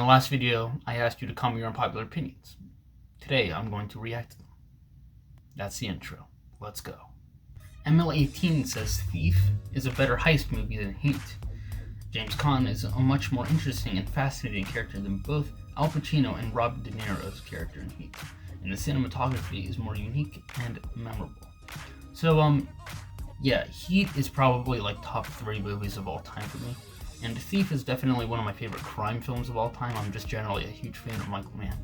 the last video, I asked you to comment your unpopular opinions. Today, I'm going to react to them. That's the intro. Let's go. ML18 says Thief is a better heist movie than Heat. James Caan is a much more interesting and fascinating character than both Al Pacino and Robert De Niro's character in Heat, and the cinematography is more unique and memorable. So, yeah, Heat is probably like top 3 movies of all time for me. And Thief is definitely one of my favorite crime films of all time. I'm just generally a huge fan of Michael Mann.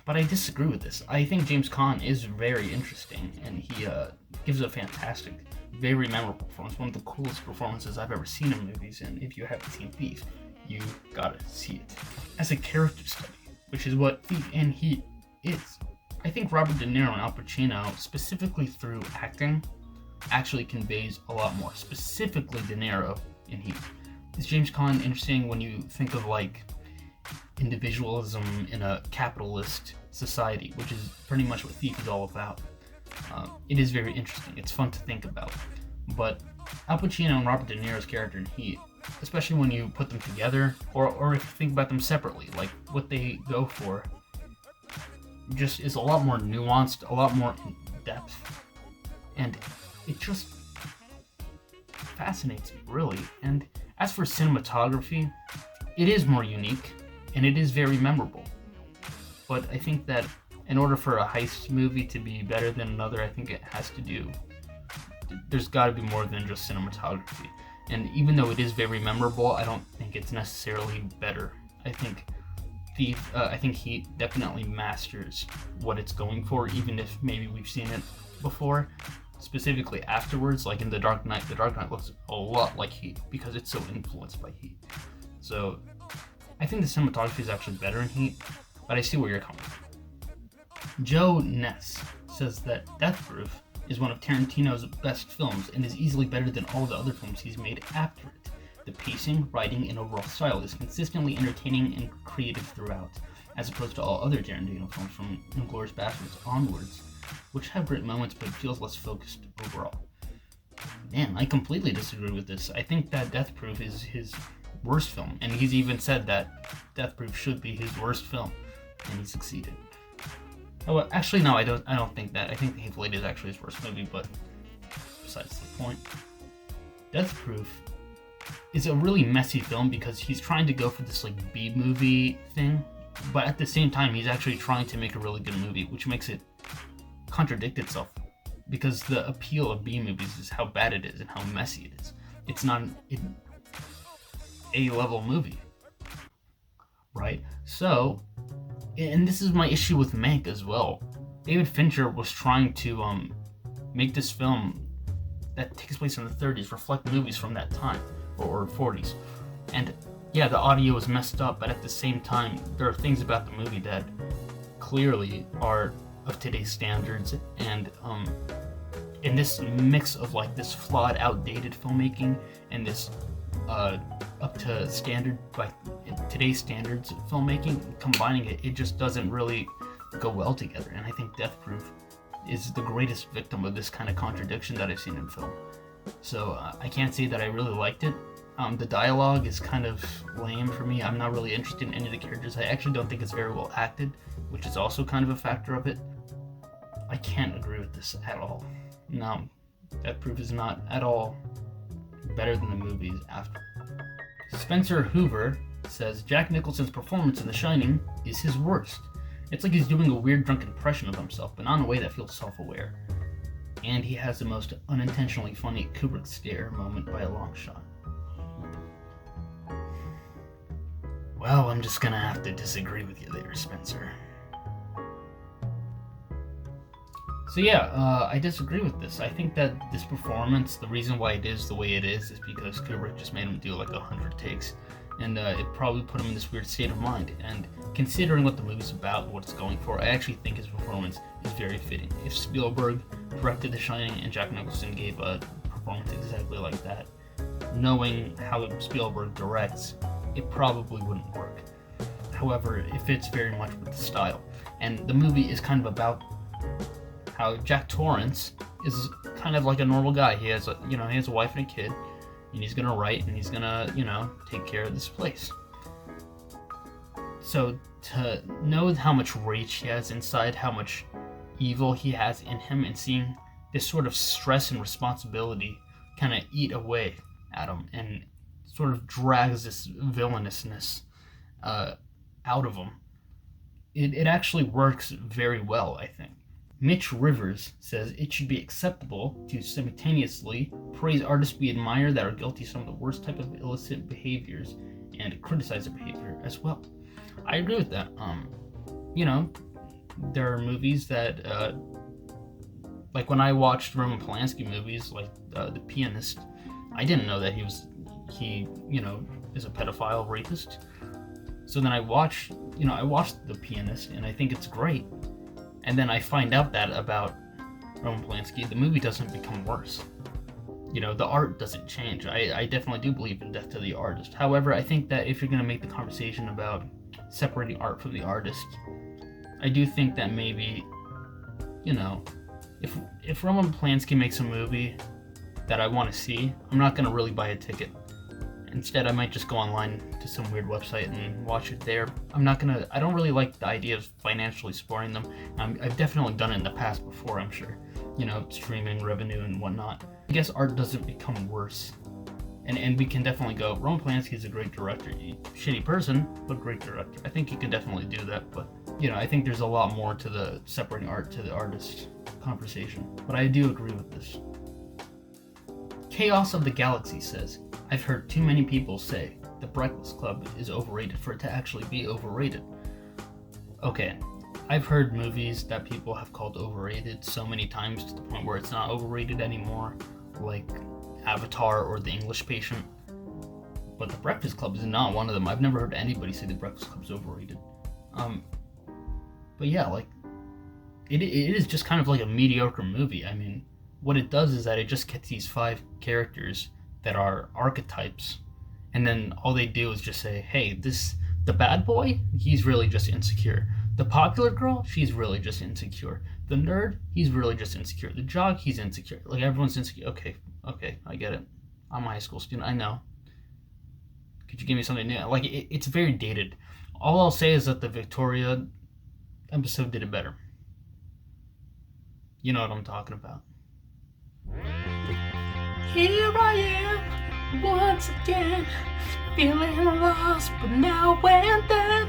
But I disagree with this. I think James Caan is very interesting, and he gives a fantastic, very memorable performance. One of the coolest performances I've ever seen in movies, and if you haven't seen Thief, you gotta see it. As a character study, which is what Thief and Heat is, I think Robert De Niro and Al Pacino, specifically through acting, actually conveys a lot more. Specifically De Niro in Heat. Is James Caan interesting when you think of like individualism in a capitalist society, which is pretty much what Thief is all about? It is very interesting. It's fun to think about. But Al Pacino and Robert De Niro's character in Heat, especially when you put them together, or if you think about them separately, like what they go for, just is a lot more nuanced, a lot more in depth, and it just fascinates me, really. And as for cinematography, it is more unique and it is very memorable. But I think that in order for a heist movie to be better than another, I think it has to do, there's got to be more than just cinematography. And even though it is very memorable, I don't think it's necessarily better. I think Heat definitely masters what it's going for, even if maybe we've seen it before. Specifically afterwards, like in The Dark Knight looks a lot like Heat because it's so influenced by Heat. So I think the cinematography is actually better in Heat, but I see where you're coming from. Joe Ness says that Death Proof is one of Tarantino's best films and is easily better than all the other films he's made after it. The pacing, writing, and overall style is consistently entertaining and creative throughout, as opposed to all other Tarantino films from Inglourious Basterds onwards, which have great moments but feels less focused overall. Man, I completely disagree with this. I think that Death Proof is his worst film, and he's even said that Death Proof should be his worst film, and he succeeded. Oh, well, actually, no, I don't think that. I think The Hateful Eight is actually his worst movie, but besides the point. Death Proof is a really messy film because he's trying to go for this like B-movie thing, but at the same time, he's actually trying to make a really good movie, which makes it contradict itself, because the appeal of B movies is how bad it is and how messy it is. It's not an A-level movie, right? So, and this is my issue with Mank as well. David Fincher was trying to make this film that takes place in the 30s reflect movies from that time, or 40s, and yeah, the audio is messed up, but at the same time, there are things about the movie that clearly are of today's standards, and in this mix of like this flawed, outdated filmmaking and this up to standard by today's standards filmmaking, combining it just doesn't really go well together. And I think Death Proof is the greatest victim of this kind of contradiction that I've seen in film. So I can't say that I really liked it. The dialogue is kind of lame for me. I'm not really interested in any of the characters. I actually don't think it's very well acted, which is also kind of a factor of it. I can't agree with this at all. No, Death Proof is not at all better than the movies after. Spencer Hoover says Jack Nicholson's performance in The Shining is his worst. It's like he's doing a weird drunk impression of himself, but not in a way that feels self-aware. And he has the most unintentionally funny Kubrick stare moment by a long shot. Well, I'm just gonna have to disagree with you there, Spencer. So yeah, I disagree with this. I think that this performance, the reason why it is the way it is because Kubrick just made him do like 100 takes, and it probably put him in this weird state of mind. And considering what the movie's about, what it's going for, I actually think his performance is very fitting. If Spielberg directed The Shining and Jack Nicholson gave a performance exactly like that, knowing how Spielberg directs, it probably wouldn't work. However, it fits very much with the style, and the movie is kind of about how Jack Torrance is kind of like a normal guy. He has a wife and a kid, and he's gonna write, and he's gonna, take care of this place. So to know how much rage he has inside, how much evil he has in him, and seeing this sort of stress and responsibility kind of eat away at him and sort of drags this villainousness out of him, it actually works very well, I think. Mitch Rivers says it should be acceptable to simultaneously praise artists we admire that are guilty of some of the worst type of illicit behaviors and criticize their behavior as well. I agree with that. There are movies that, like when I watched Roman Polanski movies, like The Pianist, I didn't know that he is a pedophile rapist. So then I watched The Pianist, and I think it's great. And then I find out that about Roman Polanski, the movie doesn't become worse. The art doesn't change. I definitely do believe in death to the artist. However, I think that if you're going to make the conversation about separating art from the artist, I do think that maybe, if Roman Polanski makes a movie that I want to see, I'm not going to really buy a ticket. Instead, I might just go online to some weird website and watch it there. I don't really like the idea of financially supporting them. I've definitely done it in the past before, I'm sure. Streaming revenue and whatnot. I guess art doesn't become worse. And we can definitely go, Roman Polanski is a great director. Shitty person, but great director. I think he can definitely do that, but, I think there's a lot more to the separating art to the artist conversation. But I do agree with this. Chaos of the Galaxy says, I've heard too many people say The Breakfast Club is overrated for it to actually be overrated. Okay, I've heard movies that people have called overrated so many times to the point where it's not overrated anymore, like Avatar or The English Patient. But The Breakfast Club is not one of them. I've never heard anybody say The Breakfast Club is overrated. But yeah, it is just kind of like a mediocre movie. I mean, what it does is that it just gets these 5 characters that are archetypes, and then all they do is just say, hey, the bad boy, he's really just insecure. The popular girl, she's really just insecure. The nerd, he's really just insecure. The jock, he's insecure. Like, everyone's insecure. Okay, I get it. I'm a high school student, I know. Could you give me something new? Like, it's very dated. All I'll say is that the Victoria episode did it better. You know what I'm talking about. Here I am, once again, feeling lost, but now and then,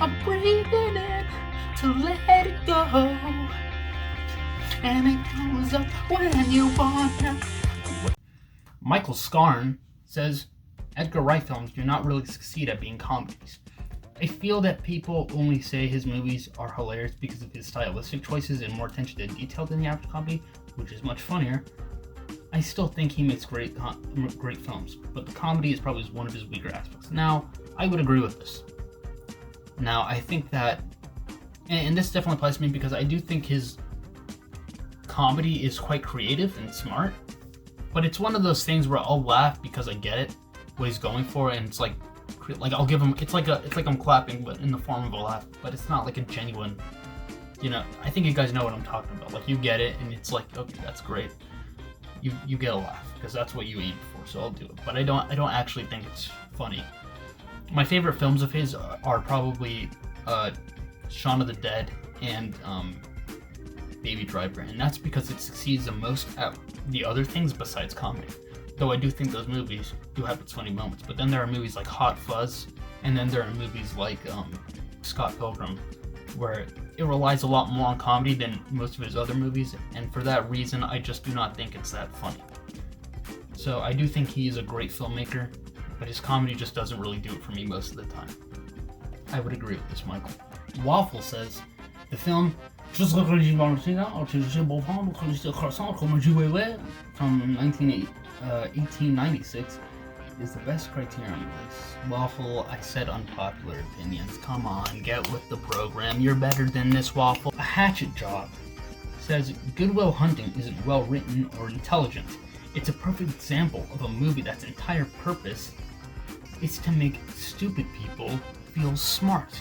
I'm breathing in to let it go, and it comes up when you want to. Michael Scarn says, Edgar Wright films do not really succeed at being comedies. I feel that people only say his movies are hilarious because of his stylistic choices and more attention to detail than the average comedy, which is much funnier. I still think he makes great films, but the comedy is probably one of his weaker aspects. Now, I would agree with this. Now, I think that, and this definitely applies to me because I do think his comedy is quite creative and smart, but it's one of those things where I'll laugh because I get it, what he's going for, and it's like I'll give him, it's like I'm clapping, but in the form of a laugh, but it's not like a genuine, I think you guys know what I'm talking about. Like, you get it, and it's like, okay, that's great. You get a laugh because that's what you aim for, so I'll do it. But I don't actually think it's funny. My favorite films of his are probably Shaun of the Dead and Baby Driver, and that's because it succeeds the most at the other things besides comedy. Though I do think those movies do have its funny moments. But then there are movies like Hot Fuzz, and then there are movies like Scott Pilgrim, where it relies a lot more on comedy than most of his other movies, and for that reason, I just do not think it's that funny. So I do think he is a great filmmaker, but his comedy just doesn't really do it for me most of the time. I would agree with this, Michael. Waffle says, the film from 1896 is the best Criterion release. Waffle, I said unpopular opinions. Come on, get with the program. You're better than this, Waffle. A Hatchet Job says, Good Will Hunting isn't well written or intelligent. It's a perfect example of a movie that's entire purpose is to make stupid people feel smart.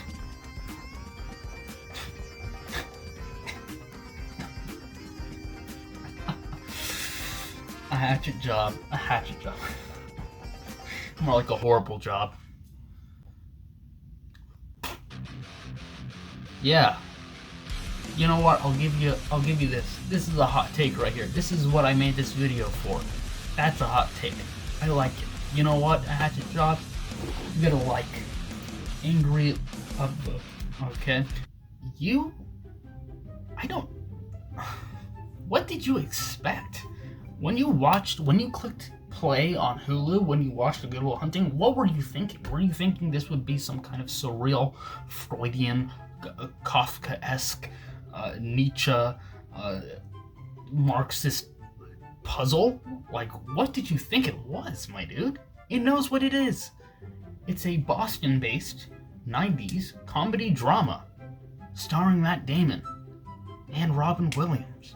A hatchet job. More like a horrible job. Yeah. You know what? I'll give you this. This is a hot take right here. This is what I made this video for. That's a hot take. I like it. You know what? A hatchet job, you gotta like. Angry Upvote. Okay. I don't. What did you expect? When you clicked play on Hulu, when you watched The Good Will Hunting, what were you thinking? Were you thinking this would be some kind of surreal, Freudian, Kafka-esque, Nietzsche, Marxist puzzle? Like, what did you think it was, my dude? It knows what it is. It's a Boston-based 90s comedy drama starring Matt Damon and Robin Williams.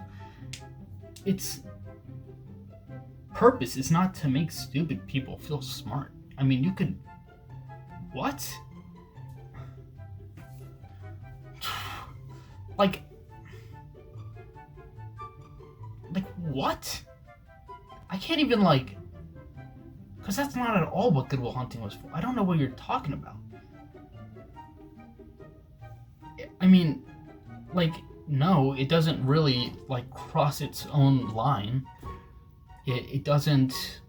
Its purpose is not to make stupid people feel smart. I mean, you could... What? Like, what? I can't even, like... Because that's not at all what Good Will Hunting was for. I don't know what you're talking about. I mean, like, no, it doesn't really, like, cross its own line. It doesn't...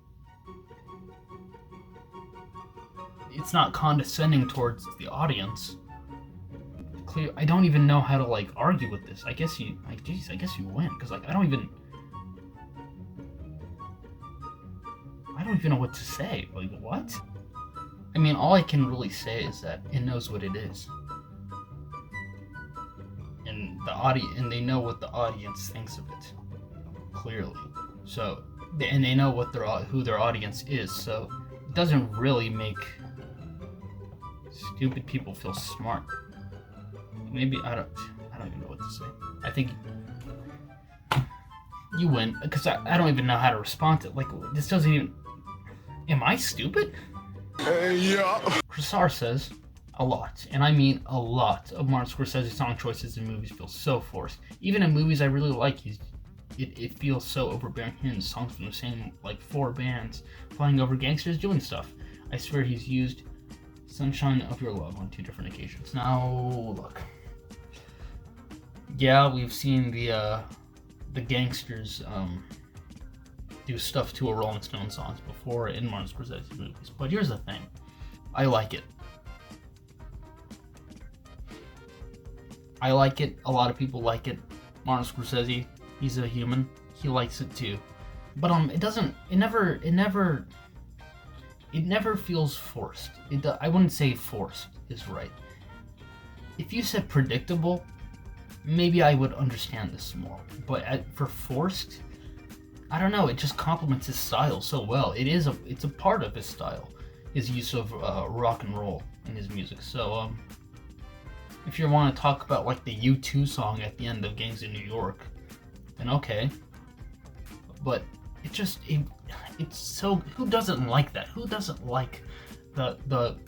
It's not condescending towards the audience. I don't even know how to, like, argue with this. I guess you win. Because, like, I don't even know what to say. Like, what? I mean, all I can really say is that it knows what it is. And they know what the audience thinks of it. Clearly. So, and they know who their audience is, so it doesn't really make stupid people feel smart. Maybe, I don't even know what to say. I think you win, because I don't even know how to respond to it. Like, this doesn't even... Am I stupid? Yeah. Krasar says, a lot, and I mean a lot, of Martin Scorsese's song choices in movies feel so forced. Even in movies I really like, it feels so overbearing. Hearing songs from the same, like, 4 bands flying over gangsters doing stuff. I swear he's used Sunshine of Your Love on 2 different occasions. Now, look. Yeah, we've seen the gangsters do stuff to a Rolling Stones songs before in Martin Scorsese's movies. But here's the thing. I like it. I like it. A lot of people like it. Martin Scorsese, he's a human. He likes it too. But it never feels forced. I wouldn't say forced is right. If you said predictable, maybe I would understand this more. But for forced, I don't know. It just complements his style so well. It's a part of his style, his use of rock and roll in his music. So if you want to talk about, like, the U2 song at the end of Gangs in New York, then okay. But it's so... Who doesn't like that? Who doesn't like the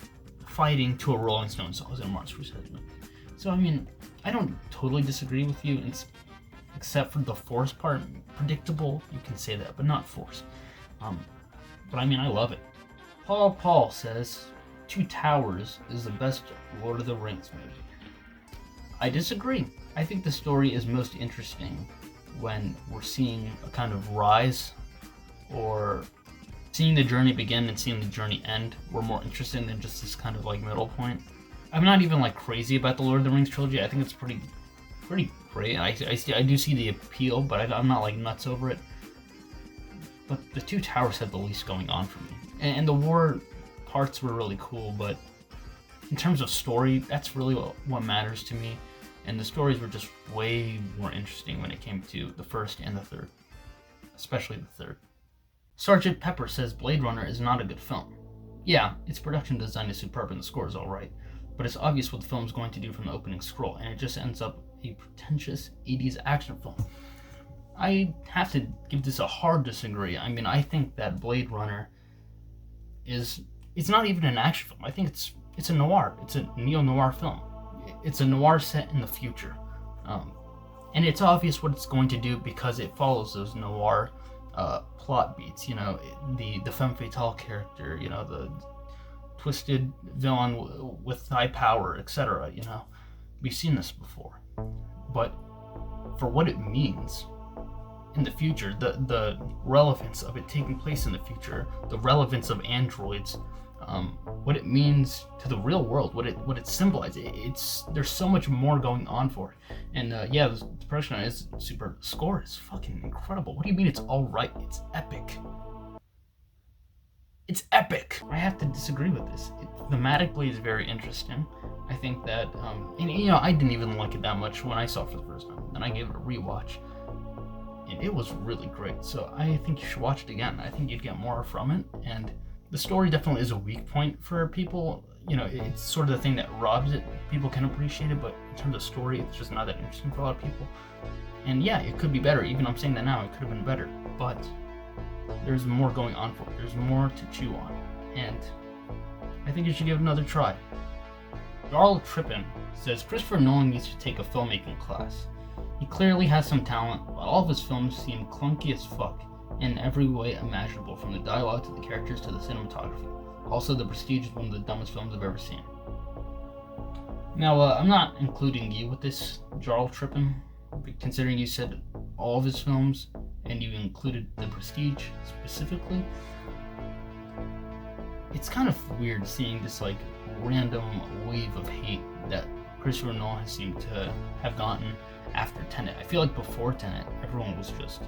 fighting to a Rolling Stones song in Martin Scorsese movie? So, I mean, I don't totally disagree with you, except for the forced part. Predictable, you can say that, but not forced. But I mean, I love it. Paul says, Two Towers is the best Lord of the Rings movie. I disagree. I think the story is most interesting when we're seeing a kind of rise, or seeing the journey begin and seeing the journey end. We're more interested than just this kind of, like, middle point. I'm not even, like, crazy about the Lord of the Rings trilogy. I think it's pretty great. I do see the appeal, but I'm not, like, nuts over it. But the Two Towers had the least going on for me. And the war parts were really cool, but in terms of story, that's really what matters to me. And the stories were just way more interesting when it came to the first and the third. Especially the third. Sergeant Pepper says Blade Runner is not a good film. Yeah, its production design is superb and the score is alright, but it's obvious what the film's going to do from the opening scroll, and it just ends up a pretentious 80s action film. I have to give this a hard disagree. I mean, I think that Blade Runner it's not even an action film. I think it's a noir. It's a neo-noir film. It's a noir set in the future. And it's obvious what it's going to do because it follows those noir plot beats. You know, the femme fatale character, you know, the twisted villain with high power, etc. You know, We've seen this before. But for what it means in the future, the relevance of it taking place in the future, the relevance of androids, what it means to the real world, what it symbolizes. There's so much more going on for it. And yeah, the production is super. Score is fucking incredible. What do you mean it's all right? It's epic. It's epic. I have to disagree with this. Thematically is very interesting. I think that, and I didn't even like it that much when I saw it for the first time. Then I gave it a rewatch, and it was really great. So I think you should watch it again. I think you'd get more from it. And the story definitely is a weak point for people. It's sort of the thing that robs it. People can appreciate it, but in terms of story, it's just not that interesting for a lot of people. And yeah, it could be better. Even I'm saying that now, it could have been better. But there's more going on for it. There's more to chew on. And I think you should give it another try. Jarl Trippin says Christopher Nolan needs to take a filmmaking class. He clearly has some talent, but all of his films seem clunky as fuck in every way imaginable, from the dialogue to the characters to the cinematography. Also, The Prestige is one of the dumbest films I've ever seen. Now, I'm not including you with this, Jarl Trippin, considering you said all of his films and you included The Prestige specifically. It's kind of weird seeing this random wave of hate that Christopher Nolan has seemed to have gotten after Tenet. I feel like before Tenet, everyone was just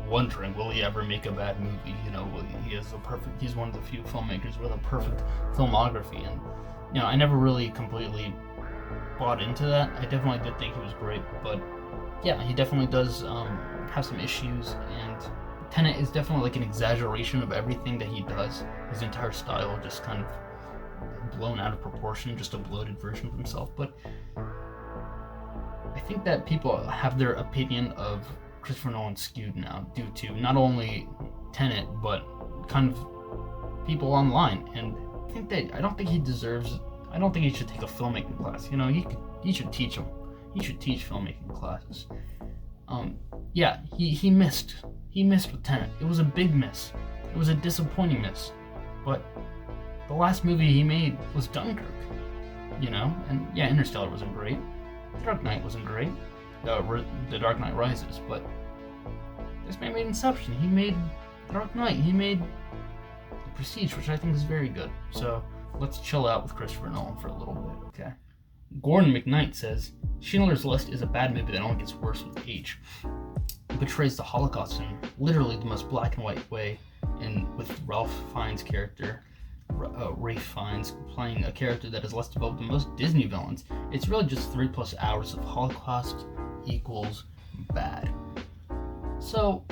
wondering, will he ever make a bad movie? He's one of the few filmmakers with a perfect filmography, and I never really completely bought into that. I definitely did think he was great, but yeah, he definitely does have some issues, and Tenet is definitely an exaggeration of everything that he does. His entire style just kind of blown out of proportion, just a bloated version of himself. But I think that people have their opinion of Christopher Nolan skewed now due to not only Tenet, but kind of people online. And I don't think he should take a filmmaking class. He should teach them. He should teach filmmaking classes. Yeah, he missed. He missed with Tenet. It was a big miss. It was a disappointing miss. But the last movie he made was Dunkirk. And yeah, Interstellar wasn't great. The Dark Knight wasn't great. The Dark Knight Rises, but this man made Inception. He made Dark Knight. He made The Prestige, which I think is very good. So let's chill out with Christopher Nolan for a little bit, okay? Gordon McKnight says, Schindler's List is a bad movie that only gets worse with age. It portrays the Holocaust in literally the most black and white way, and with Ralph Fiennes' character, Ralph Fiennes, playing a character that is less developed than most Disney villains. It's really just 3+ hours of Holocaust equals bad. So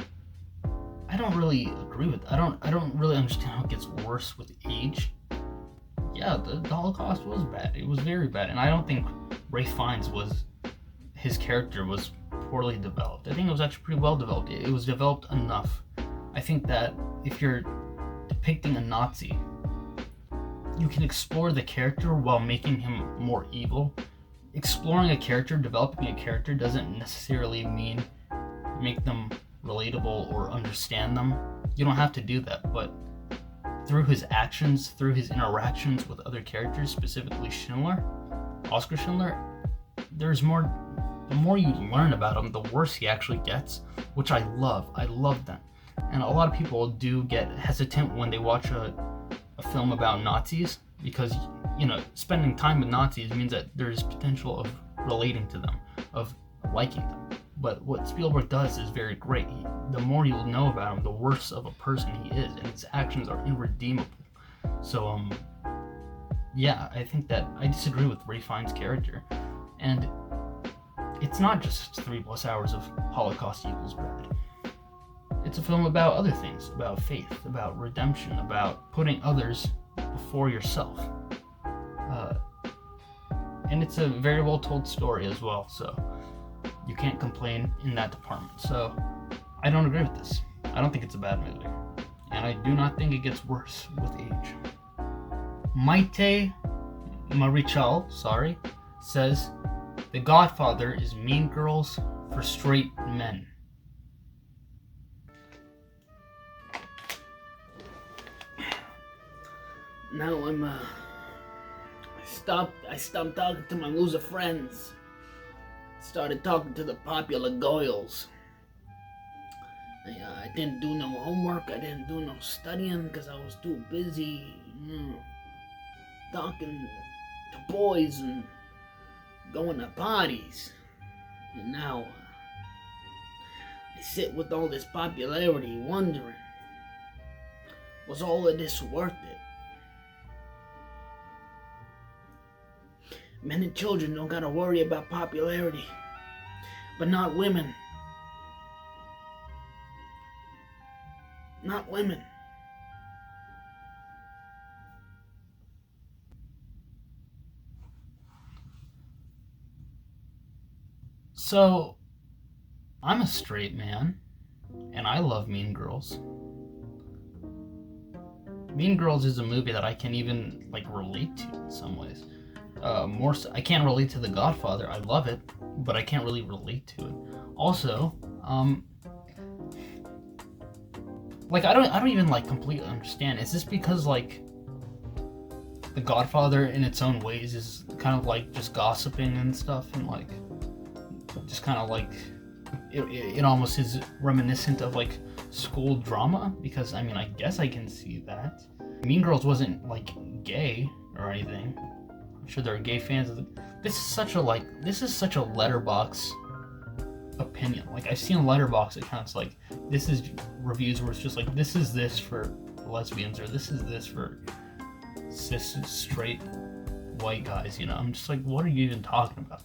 I don't really agree with that. I don't really understand how it gets worse with age. Yeah, the Holocaust was bad. It was very bad, and I don't think Ralph Fiennes his character was poorly developed. I think it was actually pretty well developed. It was developed enough. I think that if you're depicting a Nazi, you can explore the character while making him more evil. Exploring a character, developing a character, doesn't necessarily mean make them relatable or understand them. You don't have to do that, but through his actions, through his interactions with other characters, specifically Oskar Schindler, there's more. The more you learn about him, the worse he actually gets, which I love. I love that. And a lot of people do get hesitant when they watch a film about Nazis, because spending time with Nazis means that there's potential of relating to them, of liking them. But what Spielberg does is very great. The more you know about him, the worse of a person he is, and his actions are irredeemable. So yeah, I think that I disagree with Ralph Fiennes' character, and it's not just 3+ hours of Holocaust equals bad. It's a film about other things, about faith, about redemption, about putting others before yourself. And it's a very well told story as well, so you can't complain in that department. So I don't agree with this. I don't think it's a bad movie. And I do not think it gets worse with age. Maite Marichal, says, The Godfather is Mean Girls for straight men. Now I'm I stopped talking to my loser friends. Started talking to the popular girls. I didn't do no homework. I didn't do no studying because I was too busy talking to boys and going to parties. And now I sit with all this popularity wondering, was all of this worth it? Men and children don't gotta worry about popularity, but not women. Not women. So, I'm a straight man, and I love Mean Girls. Mean Girls is a movie that I can even relate to in some ways. More so, I can't relate to The Godfather. I love it, but I can't really relate to it. Also, I don't even completely understand. Is this because The Godfather in its own ways is kind of just gossiping and stuff, and just kind of it almost is reminiscent of school drama? Because I mean, I guess I can see that. Mean Girls wasn't gay or anything. I'm sure there are gay fans of this is such a Letterboxd opinion. I've seen Letterboxd accounts this is reviews where it's just this is this for lesbians, or this is this for cis straight white guys. I'm just what are you even talking about?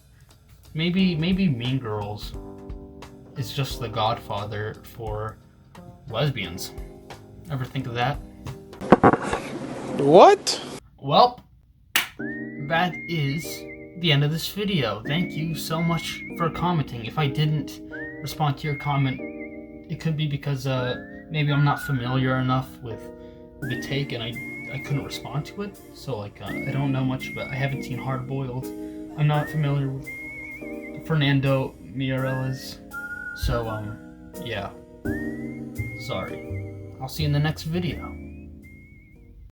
Maybe Mean Girls is just The Godfather for lesbians. Ever think of that? What? Well, that is the end of this video. Thank you so much for commenting. If I didn't respond to your comment, it could be because maybe I'm not familiar enough with the take and I couldn't respond to it. So I don't know much about. I haven't seen Hard Boiled. I'm not familiar with Fernando Mireles. So yeah. Sorry. I'll see you in the next video.